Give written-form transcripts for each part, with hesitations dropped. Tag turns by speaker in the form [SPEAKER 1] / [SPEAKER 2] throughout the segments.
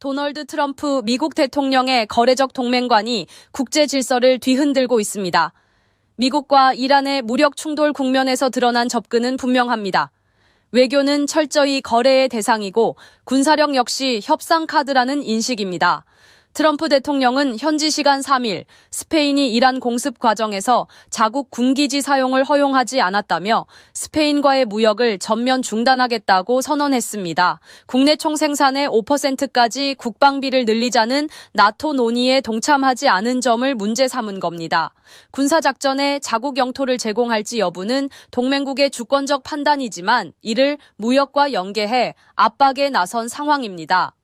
[SPEAKER 1] 도널드 트럼프 미국 대통령의 거래적 동맹관이 국제 질서를 뒤흔들고 있습니다. 미국과 이란의 무력 충돌 국면에서 드러난 접근은 분명합니다. 외교는 철저히 거래의 대상이고 군사력 역시 협상 카드라는 인식입니다. 트럼프 대통령은 현지 시간 3일 스페인이 이란 공습 과정에서 자국 군기지 사용을 허용하지 않았다며 스페인과의 무역을 전면 중단하겠다고 선언했습니다. 국내 총생산의 5%까지 국방비를 늘리자는 나토 논의에 동참하지 않은 점을 문제 삼은 겁니다. 군사작전에 자국 영토를 제공할지 여부는 동맹국의 주권적 판단이지만 이를 무역과 연계해 압박에 나선 상황입니다.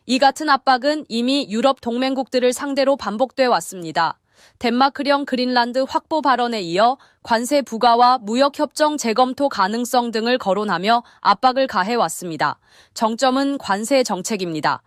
[SPEAKER 1] 이 같은 압박은 이미 유럽 동맹국들을 상대로 반복돼 왔습니다. 덴마크령 그린란드 확보 발언에 이어 관세 부과와 무역협정 재검토 가능성 등을 거론하며 압박을 가해왔습니다. 정점은 관세 정책입니다.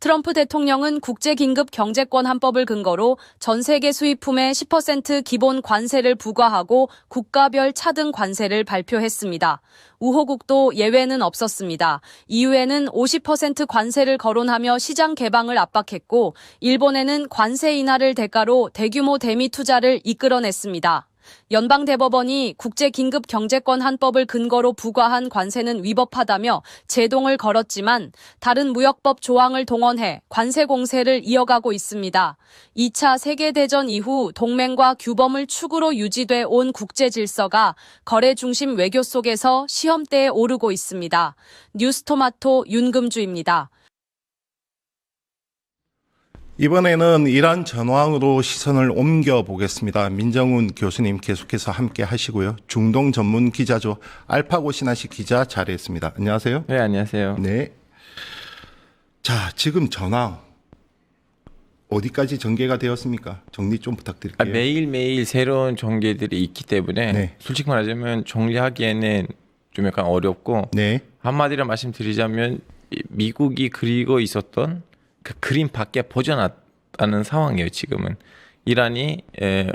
[SPEAKER 1] 트럼프 대통령은 국제긴급경제권1법을 근거로 전 세계 수입품에 10% 기본 관세를 부과하고 국가별 차등 관세를 발표했습니다. 우호국도 예외는 없었습니다. EU에는 50% 관세를 거론하며 시장 개방을 압박했고 일본에는 관세 인하를 대가로 대규모 대미 투자를 이끌어냈습니다. 연방대법원이 국제긴급경제권1법을 근거로 부과한 관세는 위법하다며 제동을 걸었지만 다른 무역법 조항을 동원해 관세 공세를 이어가고 있습니다. 2차 세계대전 이후 동맹과 규범을 축으로 유지돼 온 국제질서가 거래 중심 외교 속에서 시험대에 오르고 있습니다. 뉴스토마토 윤금주입니다.
[SPEAKER 2] 이번에는 이란 전황으로 시선을 옮겨보겠습니다. 민정훈 교수님 계속해서 함께 하시고요. 중동 전문 기자죠. 알파고 신하시 기자 자리했습니다. 안녕하세요.
[SPEAKER 3] 네, 안녕하세요.
[SPEAKER 2] 네. 자, 지금 전황 어디까지 전개가 되었습니까? 정리 좀 부탁드릴게요.
[SPEAKER 3] 매일매일 새로운 전개들이 있기 때문에
[SPEAKER 2] 네.
[SPEAKER 3] 솔직히 말하자면 정리하기에는 좀 약간 어렵고
[SPEAKER 2] 네.
[SPEAKER 3] 한마디로 말씀드리자면 미국이 그리고 있었던 그 그림 밖에 벗어났다는 상황이에요. 지금은 이란이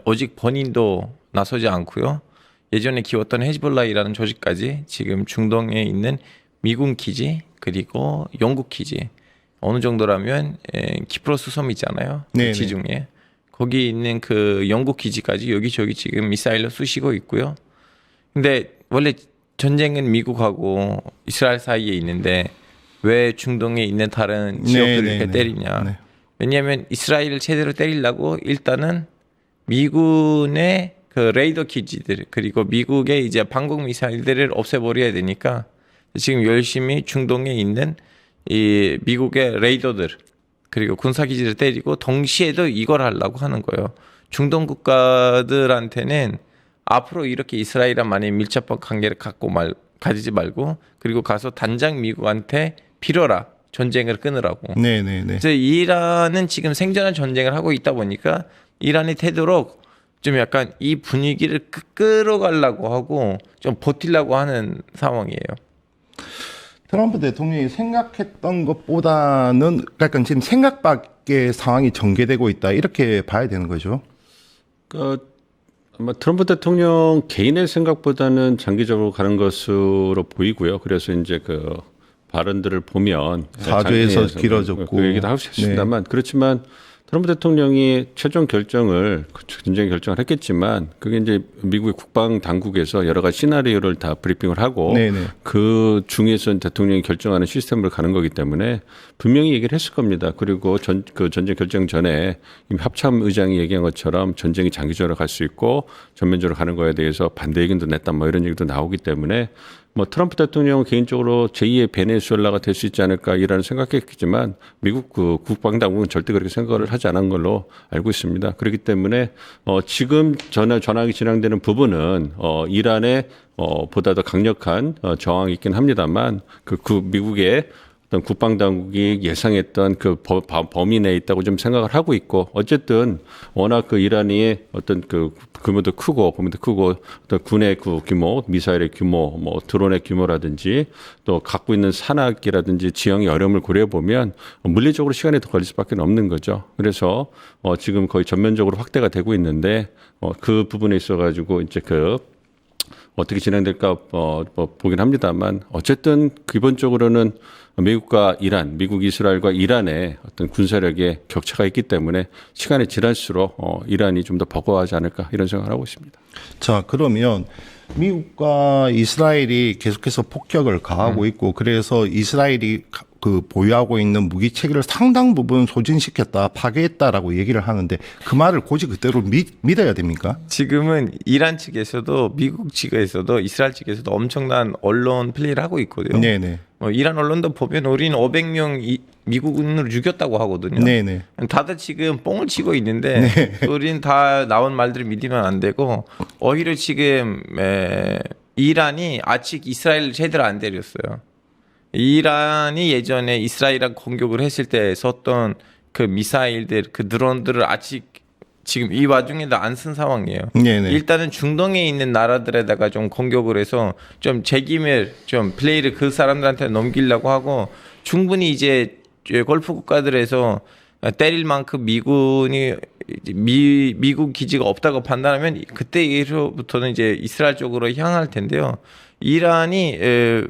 [SPEAKER 3] 오직 본인도 나서지 않고요. 예전에 키웠던 헤즈볼라이라는 조직까지 지금 중동에 있는 미군 기지 그리고 영국 기지 어느 정도라면 키프로스 섬 있잖아요. 그 지중해 거기 있는 그 영국 기지까지 여기저기 지금 미사일로 쑤시고 있고요. 근데 원래 전쟁은 미국하고 이스라엘 사이에 있는데 왜 중동에 있는 다른 지역들을 이렇게 때리냐. 왜냐하면 이스라엘을 제대로 때리려고 일단은 미군의 그 레이더 기지들 그리고 미국의 이제 방공 미사일들을 없애버려야 되니까 지금 열심히 중동에 있는 이 미국의 레이더들 그리고 군사 기지를 때리고 동시에도 이걸 하려고 하는 거예요. 중동 국가들한테는 앞으로 이렇게 이스라엘이랑 만약 밀접한 관계를 가지지 말고 그리고 가서 단장 미국한테 빌어라. 전쟁을 끊으라고. 그래서 이란은 지금 생존한 전쟁을 하고 있다 보니까 이란이 되도록 좀 약간 이 분위기를 끌어가려고 하고 좀 버티려고 하는 상황이에요.
[SPEAKER 2] 트럼프 대통령이 생각했던 것보다는 약간 지금 생각 밖의 상황이 전개되고 있다. 이렇게 봐야 되는 거죠.
[SPEAKER 4] 아마 트럼프 대통령 개인의 생각보다는 장기적으로 가는 것으로 보이고요. 그래서 이제 그 발언들을 보면
[SPEAKER 2] 4주에서 길어졌고
[SPEAKER 4] 그 얘기도 하셨습니다만 그렇지만 트럼프 대통령이 최종 결정을 전쟁 결정을 했겠지만 그게 이제 미국의 국방 당국에서 여러 가지 시나리오를 다 브리핑을 하고 그 중에서 대통령이 결정하는 시스템으로 가는 거기 때문에 분명히 얘기를 했을 겁니다. 그리고 그 전쟁 결정 전에 이미 합참 의장이 얘기한 것처럼 전쟁이 장기적으로 갈 수 있고 전면적으로 가는 거에 대해서 반대 의견도 냈다 뭐 이런 얘기도 나오기 때문에 뭐 트럼프 대통령은 개인적으로 제2의 베네수엘라가 될 수 있지 않을까 이라는 생각했겠지만 미국 그 국방당국은 절대 그렇게 생각을 하지 않은 걸로 알고 있습니다. 그렇기 때문에 지금 전황이 진행되는 부분은 이란의 보다 더 강력한 저항이 있긴 합니다만 그 미국의 어떤 국방당국이 예상했던 그 범위 내에 있다고 좀 생각을 하고 있고 어쨌든 워낙 그 이란이 어떤 그 규모도 크고 어떤 군의 그 규모, 미사일의 규모, 뭐 드론의 규모라든지 또 갖고 있는 산악이라든지 지형의 어려움을 고려해 보면 물리적으로 시간이 더 걸릴 수밖에 없는 거죠. 그래서 지금 거의 전면적으로 확대가 되고 있는데 그 부분에 있어 가지고 이제 어떻게 진행될까 보긴 합니다만 어쨌든 기본적으로는 미국과 이란, 미국 이스라엘과 이란의 어떤 군사력의 격차가 있기 때문에 시간이 지날수록 이란이 좀 더 버거워하지 않을까 이런 생각을 하고 있습니다.
[SPEAKER 2] 자, 그러면 미국과 이스라엘이 계속해서 폭격을 가하고 있고 그래서 이스라엘이 그 보유하고 있는 무기 체계를 상당 부분 소진시켰다, 파괴했다라고 얘기를 하는데 그 말을 고지 그대로 믿어야 됩니까?
[SPEAKER 3] 지금은 이란 측에서도 미국 측에서도 이스라엘 측에서도 엄청난 언론 플레이를 하고 있거든요.
[SPEAKER 2] 네네.
[SPEAKER 3] 이란 언론도 보면 우리는 500명 미국인을 죽였다고 하거든요.
[SPEAKER 2] 네네.
[SPEAKER 3] 다들 지금 뽕을 치고 있는데 우리는 다 나온 말들을 믿으면 안 되고 오히려 지금 이란이 아직 이스라엘을 제대로 안 때렸어요. 이란이 예전에 이스라엘이랑 공격을 했을 때 썼던 그 미사일들, 그 드론들을 아직 지금 이 와중에도 안 쓴 상황이에요.
[SPEAKER 2] 네네.
[SPEAKER 3] 일단은 중동에 있는 나라들에다가 좀 공격을 해서 좀 책임을 좀 플레이를 그 사람들한테 넘기려고 하고 충분히 이제 걸프 국가들에서 때릴 만큼 미군이 미국 기지가 없다고 판단하면 그때로부터는 이제 이스라엘 쪽으로 향할 텐데요. 이란이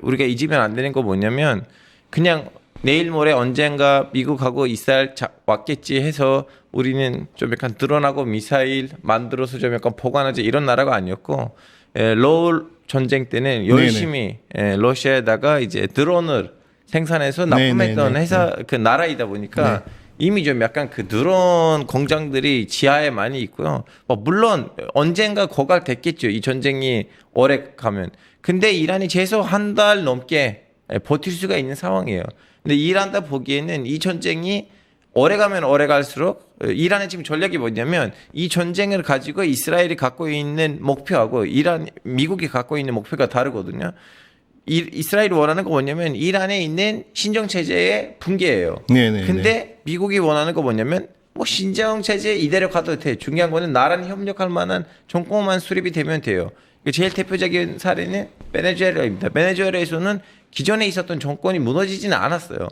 [SPEAKER 3] 우리가 잊으면 안 되는 거 뭐냐면 그냥 내일 모레 언젠가 미국하고 이스라엘 왔겠지 해서 우리는 좀 약간 드러나고 미사일 만들어서 좀 약간 보관하지 이런 나라가 아니었고 러울 전쟁 때는 열심히 러시아에다가 이제 드론을 생산해서 납품했던 회사 그 나라이다 보니까 이미 좀 약간 그 드론 공장들이 지하에 많이 있고요. 물론 언젠가 고갈됐겠죠. 이 전쟁이 오래 가면. 근데 이란이 최소 한 달 넘게 버틸 수가 있는 상황이에요. 근데 이란다 보기에는 이 전쟁이 오래 가면 오래 갈수록 이란의 지금 전략이 뭐냐면 이 전쟁을 가지고 이스라엘이 갖고 있는 목표하고 미국이 갖고 있는 목표가 다르거든요. 이스라엘이 원하는 거 뭐냐면 이란에 있는 신정체제의 붕괴예요.
[SPEAKER 2] 네네.
[SPEAKER 3] 근데 미국이 원하는 거 뭐냐면 신정체제 이대로 가도 돼. 중요한 거는 나랑 협력할 만한 정권만 수립이 되면 돼요. 제일 대표적인 사례는 베네수엘라입니다. 베네수엘라에서는 기존에 있었던 정권이 무너지지는 않았어요.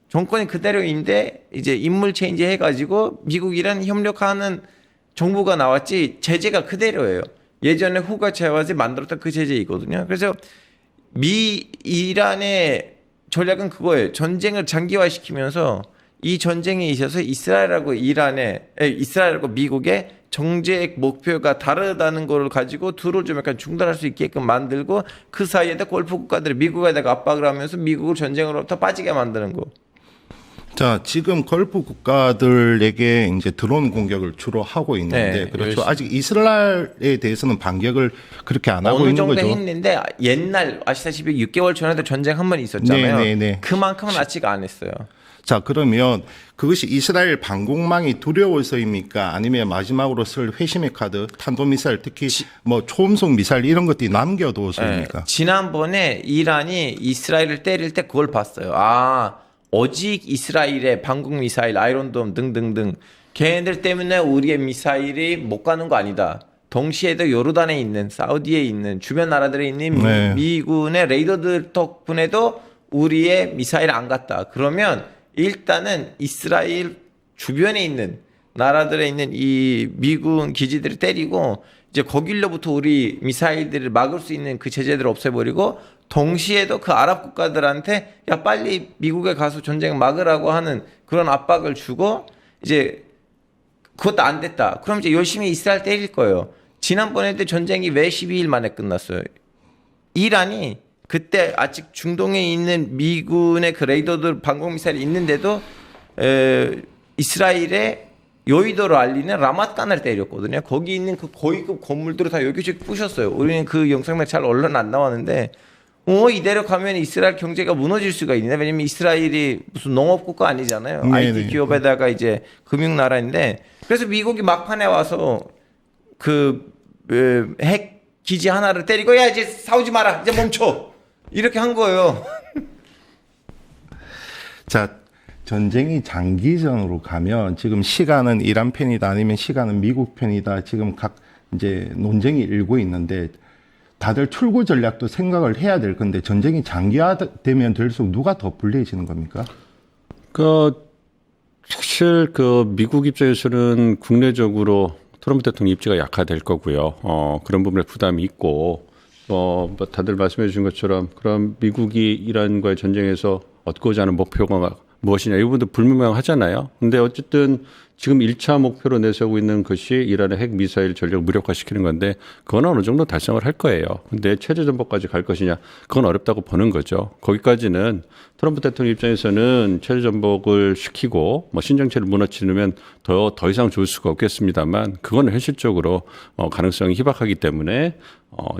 [SPEAKER 3] 정권이 그대로인데 이제 인물 체인지 해가지고 미국이랑 협력하는 정부가 나왔지 제재가 그대로예요. 예전에 후가 차와지 만들었던 그 제재이거든요. 그래서 이란의 전략은 그거예요. 전쟁을 장기화시키면서 이 전쟁에 있어서 이스라엘하고 미국의 정책 목표가 다르다는 걸 가지고 둘을 좀 약간 중단할 수 있게끔 만들고 그 사이에다 골프 국가들이 미국에다가 압박을 하면서 미국을 전쟁으로부터 빠지게 만드는 거.
[SPEAKER 2] 자, 지금 걸프 국가들에게 이제 드론 공격을 주로 하고 있는데 그렇죠. 열심히. 아직 이스라엘에 대해서는 반격을 그렇게 안 하고 있는 거죠.
[SPEAKER 3] 어느 정도 했는데 옛날 아시다시피 6개월 전에도 전쟁 한 번 있었잖아요. 그만큼은 아직 안 했어요.
[SPEAKER 2] 자, 그러면 그것이 이스라엘 방공망이 두려워서입니까? 아니면 마지막으로 쓸 회심의 카드, 탄도미사일, 특히 뭐 초음속 미사일 이런 것들이 남겨둬서입니까?
[SPEAKER 3] 지난번에 이란이 이스라엘을 때릴 때 그걸 봤어요. 오직 이스라엘의 방공 미사일, 아이론돔 등등등 걔네들 때문에 우리의 미사일이 못 가는 거 아니다. 동시에도 요르단에 있는 사우디에 있는 주변 나라들에 있는 미군의 레이더들 덕분에도 우리의 미사일 안 갔다. 그러면 일단은 이스라엘 주변에 있는 나라들에 있는 이 미군 기지들을 때리고 이제 거길로부터 우리 미사일들을 막을 수 있는 그 제재들을 없애버리고 동시에도 그 아랍 국가들한테 야 빨리 미국에 가서 전쟁을 막으라고 하는 그런 압박을 주고 이제 그것도 안 됐다. 그럼 이제 열심히 이스라엘 때릴 거예요. 지난번에도 전쟁이 왜 12일 만에 끝났어요? 이란이 그때 아직 중동에 있는 미군의 그 레이더들 방공미사일이 있는데도 이스라엘의 여의도로 알리는 라마트간을 때렸거든요. 거기 있는 그 고위급 건물들을 다 여기저기 부셨어요. 우리는 그 영상만 잘 언론 안 나왔는데 이대로 가면 이스라엘 경제가 무너질 수가 있네. 왜냐면 이스라엘이 무슨 농업국가 아니잖아요. IT 기업에다가 이제 금융나라인데 그래서 미국이 막판에 와서 그 핵 기지 하나를 때리고 야 이제 싸우지 마라. 이제 멈춰. 이렇게 한 거예요.
[SPEAKER 2] 자, 전쟁이 장기전으로 가면 지금 시간은 이란 편이다 아니면 시간은 미국 편이다 지금 각 이제 논쟁이 일고 있는데 다들 출구 전략도 생각을 해야 될 건데 전쟁이 장기화되면 될수록 누가 더 불리해지는 겁니까?
[SPEAKER 4] 사실 미국 입장에서는 국내적으로 트럼프 대통령 입지가 약화될 거고요. 그런 부분에 부담이 있고 뭐 다들 말씀해 주신 것처럼 그럼 미국이 이란과의 전쟁에서 얻고자 하는 목표가 무엇이냐 이 부분도 불분명하잖아요. 근데 어쨌든 지금 1차 목표로 내세우고 있는 것이 이란의 핵 미사일 전력을 무력화시키는 건데 그건 어느 정도 달성을 할 거예요. 근데 체제 전복까지 갈 것이냐 그건 어렵다고 보는 거죠. 거기까지는 트럼프 대통령 입장에서는 체제 전복을 시키고 뭐 신정체를 무너뜨리면 더 이상 좋을 수가 없겠습니다만 그건 현실적으로 가능성이 희박하기 때문에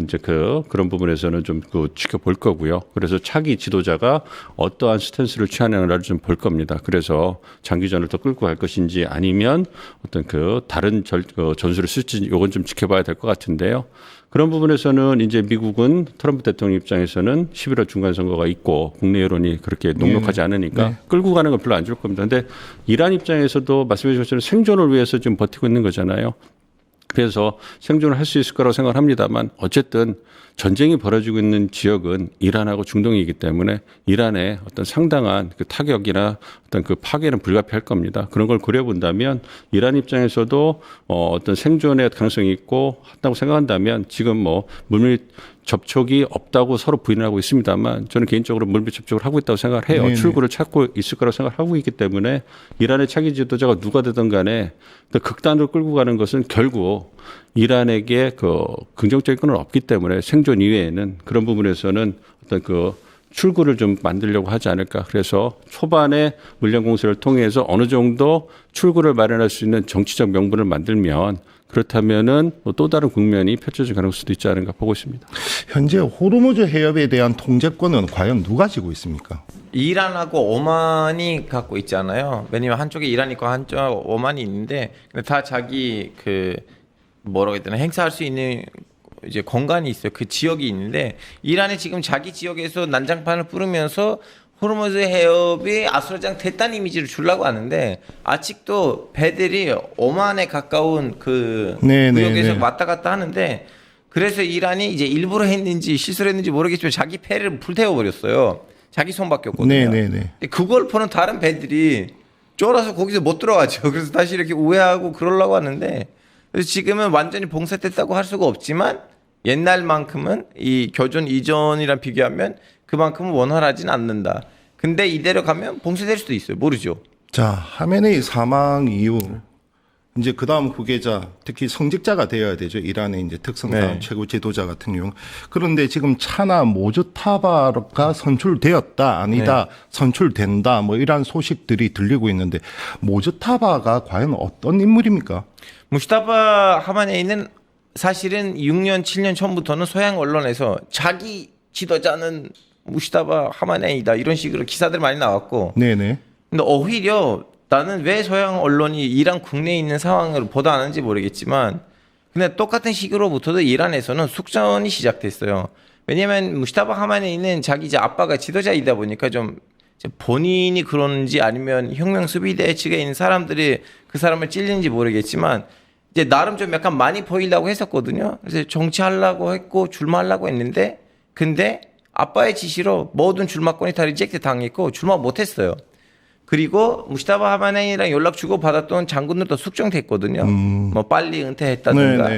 [SPEAKER 4] 이제 그런 부분에서는 좀 지켜볼 거고요. 그래서 차기 지도자가 어떠한 스탠스를 취하느냐를 좀 볼 겁니다. 그래서 장기전을 더 끌고 갈 것인지 아니면 어떤 다른 전술을 쓸지 이건 좀 지켜봐야 될 것 같은데요. 그런 부분에서는 이제 미국은 트럼프 대통령 입장에서는 11월 중간 선거가 있고 국내 여론이 그렇게 녹록하지 않으니까 끌고 가는 건 별로 안 좋을 겁니다. 근데 이란 입장에서도 말씀해 주신 것처럼 생존을 위해서 지금 버티고 있는 거잖아요. 그래서 생존을 할 수 있을 거라고 생각합니다만 어쨌든 전쟁이 벌어지고 있는 지역은 이란하고 중동이기 때문에 이란의 어떤 상당한 타격이나 어떤 파괴는 불가피할 겁니다. 그런 걸 고려 본다면 이란 입장에서도 어떤 생존의 가능성이 있고 한다고 생각한다면 지금 뭐 물밑 접촉이 없다고 서로 부인하고 있습니다만 저는 개인적으로 물밑 접촉을 하고 있다고 생각을 해요. 네네. 출구를 찾고 있을 거라고 생각하고 있기 때문에 이란의 차기 지도자가 누가 되든 간에 극단으로 끌고 가는 것은 결국 이란에게 긍정적인 건 없기 때문에 생존 이외에는 그런 부분에서는 어떤 출구를 좀 만들려고 하지 않을까. 그래서 초반에 물량 공세를 통해서 어느 정도 출구를 마련할 수 있는 정치적 명분을 만들면 그렇다면은 또 다른 국면이 펼쳐질 가능성도 있지 않은가 보고 있습니다.
[SPEAKER 2] 현재 호르무즈 해협에 대한 통제권은 과연 누가 지고 있습니까?
[SPEAKER 3] 이란하고 오만이 갖고 있잖아요. 왜냐면 한쪽에 이란이 있고 한쪽에 오만이 있는데 근데 다 자기 뭐라고 해야 되나 행사할 수 있는 이제 공간이 있어요. 그 지역이 있는데 이란이 지금 자기 지역에서 난장판을 뿌리면서 호르무즈 해협이 아수라장 됐다는 이미지를 주려고 하는데 아직도 배들이 오만에 가까운 구역에서 왔다 갔다 하는데 그래서 이란이 이제 일부러 했는지 실수를 했는지 모르겠지만 자기 패를 불태워 버렸어요. 자기 손밖에 없거든요. 그걸 보는 다른 배들이 쫄아서 거기서 못 들어가죠. 그래서 다시 이렇게 우회하고 그러려고 하는데 그래서 지금은 완전히 봉쇄됐다고 할 수가 없지만 옛날만큼은 이 교전 이전이랑 비교하면 그만큼은 원활하진 않는다. 근데 이대로 가면 봉쇄될 수도 있어요. 모르죠.
[SPEAKER 2] 자, 하메네이 사망 이후 이제 그다음 후계자 특히 성직자가 되어야 되죠. 이란의 이제 특성상 최고 지도자 같은 경우. 그런데 지금 차나 모주타바가 선출되었다 아니다 선출된다 뭐 이런 소식들이 들리고 있는데 모주타바가 과연 어떤 인물입니까?
[SPEAKER 3] 무스타파 하마네이는 사실은 6년 7년 전부터는 서양 언론에서 자기 지도자는 무스타파 하마네이다 이런 식으로 기사들 많이 나왔고 근데 오히려 나는 왜 서양 언론이 이란 국내에 있는 상황을 보도하는지 모르겠지만 근데 똑같은 시기로부터도 이란에서는 숙전이 시작됐어요. 왜냐하면 무스타파 하마네이는 자기 이제 아빠가 지도자이다 보니까 좀 본인이 그런지 아니면 혁명 수비대 측에 있는 사람들이 그 사람을 찔리는지 모르겠지만 이제 나름 좀 약간 많이 보이려고 했었거든요. 그래서 정치하려고 했고 출마하려고 했는데 근데 아빠의 지시로 모든 출마권이 다 리젝트 당했고 출마 못했어요. 그리고 무스타파 하마네이랑 연락 주고 받았던 장군들도 숙청됐거든요. 뭐 빨리 은퇴했다든가.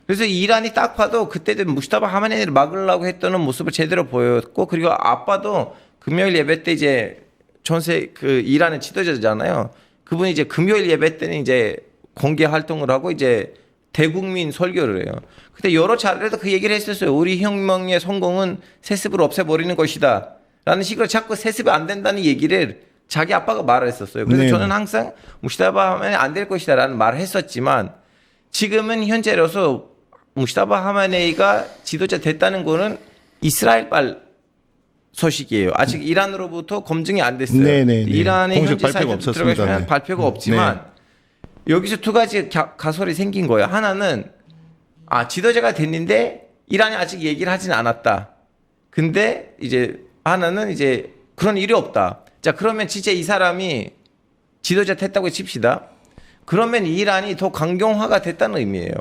[SPEAKER 3] 그래서 이란이 딱 봐도 그때도 무스타파 하마네이를 막으려고 했던 모습을 제대로 보였고 그리고 아빠도 금요일 예배 때 이제 전세 이란의 지도자잖아요. 그분이 이제 금요일 예배 때는 이제 공개 활동을 하고 이제 대국민 설교를 해요. 근데 여러 차례도 그 얘기를 했었어요. 우리 혁명의 성공은 세습을 없애버리는 것이다. 라는 식으로 자꾸 세습이 안 된다는 얘기를 자기 아빠가 말을 했었어요. 그래서 저는 항상 무스타파 하면 안 될 것이다 라는 말을 했었지만 지금은 현재로서 무스타파 하마네이가 지도자 됐다는 거는 이스라엘발 소식이에요. 아직 이란으로부터 검증이 안 됐어요. 이란의
[SPEAKER 2] 공식
[SPEAKER 3] 현지
[SPEAKER 2] 발표가
[SPEAKER 3] 사이트에 들어가시면 발표가 없지만 여기서 두 가지 가설이 생긴 거예요. 하나는 지도자가 됐는데 이란이 아직 얘기를 하진 않았다. 근데 이제 하나는 이제 그런 일이 없다. 자, 그러면 진짜 이 사람이 지도자 됐다고 칩시다. 그러면 이란이 더 강경화가 됐다는 의미예요.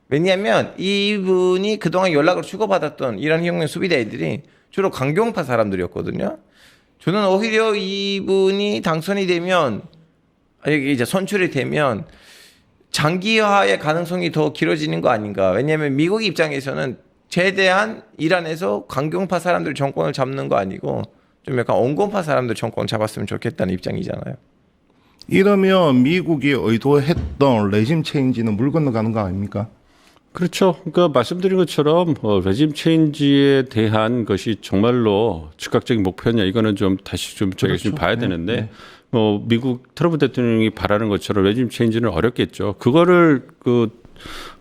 [SPEAKER 3] 왜냐하면 이분이 그동안 연락을 주고받았던 이란 혁명 수비대들이 주로 강경파 사람들이었거든요. 저는 오히려 이분이 당선이 되면 이제 선출이 되면 장기화의 가능성이 더 길어지는 거 아닌가. 왜냐하면 미국 입장에서는 최대한 이란에서 강경파 사람들 정권을 잡는 거 아니고 좀 약간 온건파 사람들 정권 잡았으면 좋겠다는 입장이잖아요.
[SPEAKER 2] 이러면 미국이 의도했던 레짐 체인지는 물 건너가는 거 아닙니까?
[SPEAKER 4] 그렇죠. 그러니까 말씀드린 것처럼 레짐 체인지에 대한 것이 정말로 즉각적인 목표냐 이거는 좀 다시 좀 저희가
[SPEAKER 2] 그렇죠.
[SPEAKER 4] 좀 봐야
[SPEAKER 2] 네,
[SPEAKER 4] 되는데 미국 트럼프 대통령이 바라는 것처럼 레짐 체인지는 어렵겠죠. 그거를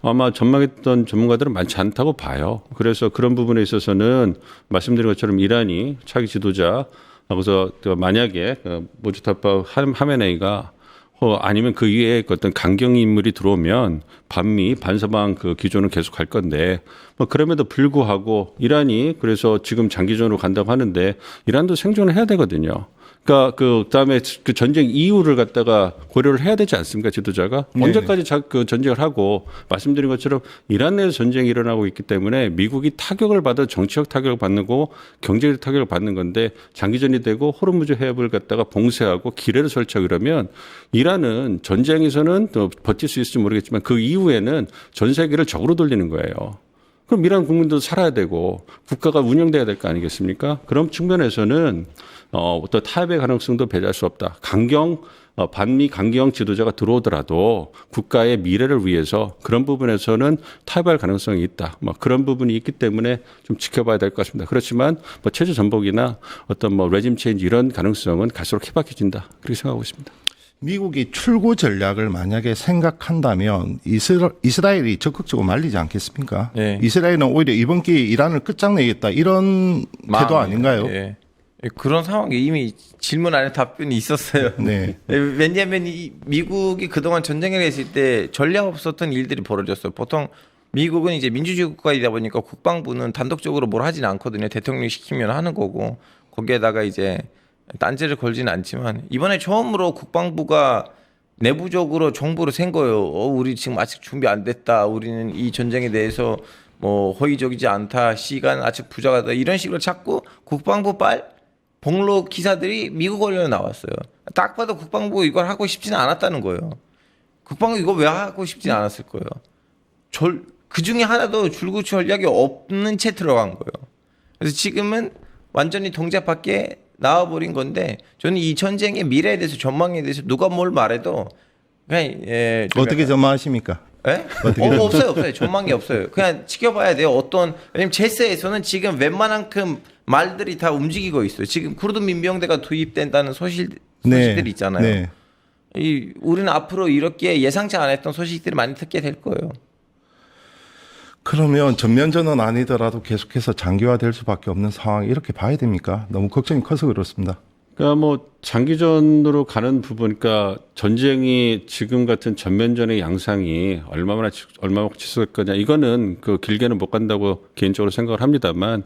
[SPEAKER 4] 아마 전망했던 전문가들은 많지 않다고 봐요. 그래서 그런 부분에 있어서는 말씀드린 것처럼 이란이 차기 지도자 그래서 만약에 모주타파 하메네이가 아니면 그 위에 어떤 강경 인물이 들어오면 반미 반서방 그 기조는 계속 갈 건데 그럼에도 불구하고 이란이 그래서 지금 장기전으로 간다고 하는데 이란도 생존을 해야 되거든요. 그러니까 그다음에 그 전쟁 이후를 갖다가 고려를 해야 되지 않습니까 지도자가
[SPEAKER 2] 네네.
[SPEAKER 4] 언제까지 그 전쟁을 하고 말씀드린 것처럼 이란 내에서 전쟁이 일어나고 있기 때문에 미국이 타격을 받아 정치적 타격을 받는 거 경제적 타격을 받는 건데 장기전이 되고 호르무즈 해협을 갖다가 봉쇄하고 기뢰를 설치하고 이러면 이란은 전쟁에서는 또 버틸 수 있을지 모르겠지만 그 이후에는 전 세계를 적으로 돌리는 거예요. 그럼 이란 국민도 살아야 되고 국가가 운영돼야 될 거 아니겠습니까? 그런 측면에서는 어떤 타협의 가능성도 배제할 수 없다. 반미 강경 지도자가 들어오더라도 국가의 미래를 위해서 그런 부분에서는 타협할 가능성이 있다. 그런 부분이 있기 때문에 좀 지켜봐야 될 것 같습니다. 그렇지만 체제 전복이나 어떤 레짐 체인지 이런 가능성은 갈수록 희박해진다. 그렇게 생각하고 있습니다.
[SPEAKER 2] 미국이 출구 전략을 만약에 생각한다면 이스라엘이 적극적으로 말리지 않겠습니까?
[SPEAKER 3] 네.
[SPEAKER 2] 이스라엘은 오히려 이번 기회에 이란을 끝장내겠다 이런 태도 아닌가요?
[SPEAKER 3] 예. 그런 상황에 이미 질문 안에 답변이 있었어요.
[SPEAKER 2] 네.
[SPEAKER 3] 왜냐하면 미국이 그동안 전쟁을 했을 때 전략 없었던 일들이 벌어졌어요. 보통 미국은 이제 민주주의 국가이다 보니까 국방부는 단독적으로 뭘 하진 않거든요. 대통령이 시키면 하는 거고 거기에다가 이제 딴지를 걸지는 않지만 이번에 처음으로 국방부가 내부적으로 정보를 센 거예요. 우리 지금 아직 준비 안 됐다. 우리는 이 전쟁에 대해서 허위적이지 않다. 시간 아직 부족하다. 이런 식으로 자꾸 국방부 폭로 기사들이 미국 언론에 나왔어요. 딱 봐도 국방부 이걸 하고 싶지는 않았다는 거예요. 국방부 이거 왜 하고 싶지는 않았을 거예요. 그 중에 하나도 줄구 전략이 없는 채 들어간 거예요. 그래서 지금은 완전히 동작 밖에 나와버린 건데 저는 이 전쟁의 미래에 대해서 전망에 대해서 누가 뭘 말해도 그냥
[SPEAKER 2] 어떻게 전망하십니까?
[SPEAKER 3] 예? 없어요. 전망이 없어요. 그냥 지켜봐야 돼요. 왜냐면 제스에서는 지금 웬만한큼 말들이 다 움직이고 있어요. 지금 쿠르드 민병대가 투입된다는 소식들이 있잖아요. 네. 우리는 앞으로 이렇게 예상치 않았던 소식들이 많이 듣게 될 거예요.
[SPEAKER 2] 그러면 전면전은 아니더라도 계속해서 장기화될 수밖에 없는 상황 이렇게 봐야 됩니까? 너무 걱정이 커서 그렇습니다.
[SPEAKER 4] 그러니까 장기전으로 가는 부분, 그러니까 전쟁이 지금 같은 전면전의 양상이 얼마나 지속될 거냐, 이거는 길게는 못 간다고 개인적으로 생각을 합니다만,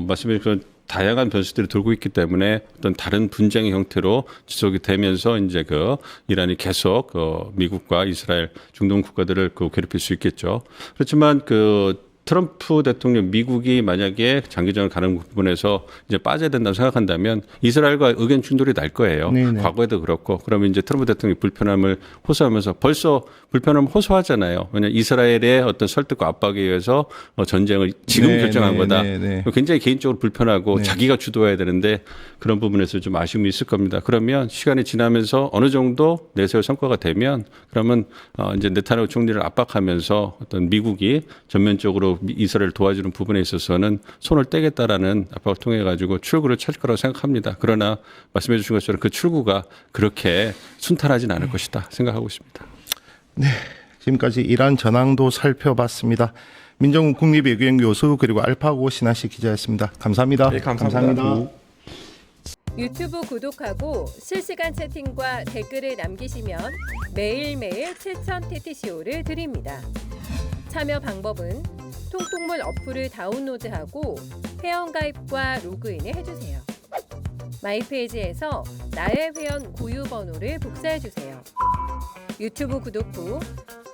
[SPEAKER 4] 말씀해 주신 다양한 변수들이 돌고 있기 때문에 어떤 다른 분쟁의 형태로 지속이 되면서 이제 이란이 계속 미국과 이스라엘 중동 국가들을 괴롭힐 수 있겠죠. 그렇지만 트럼프 대통령 미국이 만약에 장기전을 가는 부분에서 이제 빠져야 된다고 생각한다면 이스라엘과 의견 충돌이 날 거예요.
[SPEAKER 2] 네네.
[SPEAKER 4] 과거에도 그렇고 그러면 이제 트럼프 대통령이 불편함을 호소하면서 벌써 불편함을 호소하잖아요. 왜냐하면 이스라엘의 어떤 설득과 압박에 의해서 전쟁을 지금 결정한 거다. 굉장히 개인적으로 불편하고 자기가 주도해야 되는데 그런 부분에서 좀 아쉬움이 있을 겁니다. 그러면 시간이 지나면서 어느 정도 내세울 성과가 되면 그러면 이제 네타냐후 총리를 압박하면서 어떤 미국이 전면적으로 이스라엘을 도와주는 부분에 있어서는 손을 떼겠다라는 압박을 통해 가지고 출구를 찾을 거라고 생각합니다. 그러나 말씀해 주신 것처럼 그 출구가 그렇게 순탄하진 않을 것이다 생각하고 있습니다.
[SPEAKER 2] 네, 지금까지 이란 전황도 살펴봤습니다. 민정훈 국립외교연 교수 그리고 알파고 신하씨 기자였습니다. 감사합니다.
[SPEAKER 3] 네, 감사합니다.
[SPEAKER 5] 유튜브 구독하고 실시간 채팅과 댓글을 남기시면 매일매일 7,000TTCO를 드립니다. 참여 방법은 통통물 어플을 다운로드하고 회원가입과 로그인을 해주세요. 마이페이지에서 나의 회원 고유 번호를 복사해주세요. 유튜브 구독 후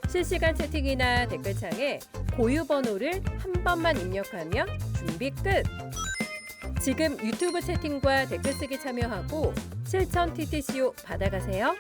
[SPEAKER 5] 실시간 채팅이나 댓글창에 고유 번호를 한 번만 입력하면 준비 끝! 지금 유튜브 채팅과 댓글 쓰기 참여하고 7,000TTCO 받아가세요.